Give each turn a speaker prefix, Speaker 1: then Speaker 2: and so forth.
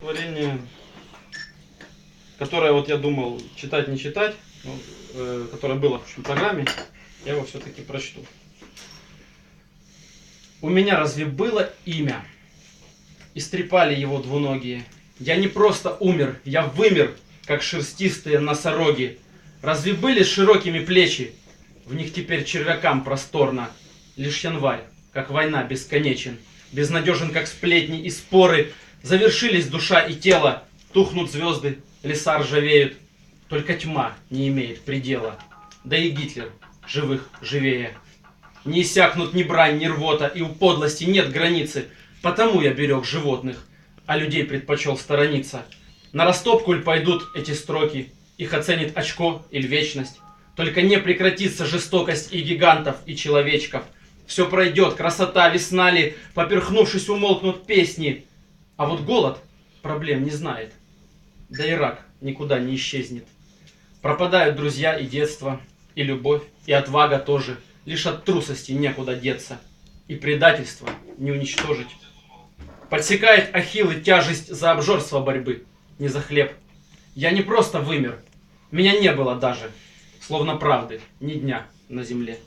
Speaker 1: Творение, которое вот я думал читать, не читать, которое было в программе, я его все-таки прочту. У меня разве было имя? Истрепали его двуногие. Я не просто умер, я вымер, как шерстистые носороги. Разве были широкими плечи? В них теперь червякам просторно. Лишь январь, как война, бесконечен. Безнадежен, как сплетни и споры. Завершились душа и тело. Тухнут звезды, леса ржавеют. Только тьма не имеет предела. Да и Гитлер живых живее. Не иссякнут ни брань, ни рвота, и у подлости нет границы. Потому я берег животных, а людей предпочел сторониться. На растопку ль пойдут эти строки, их оценит очко или вечность. Только не прекратится жестокость и гигантов, и человечков. Все пройдет, красота, весна ли, поперхнувшись, умолкнут песни. А вот голод проблем не знает, да и рак никуда не исчезнет. Пропадают друзья и детство, и любовь, и отвага тоже. Лишь от трусости некуда деться, и предательство не уничтожить. Подсекает ахиллы тяжесть за обжорство борьбы, не за хлеб. Я не просто вымер, меня не было даже, словно правды, ни дня на земле.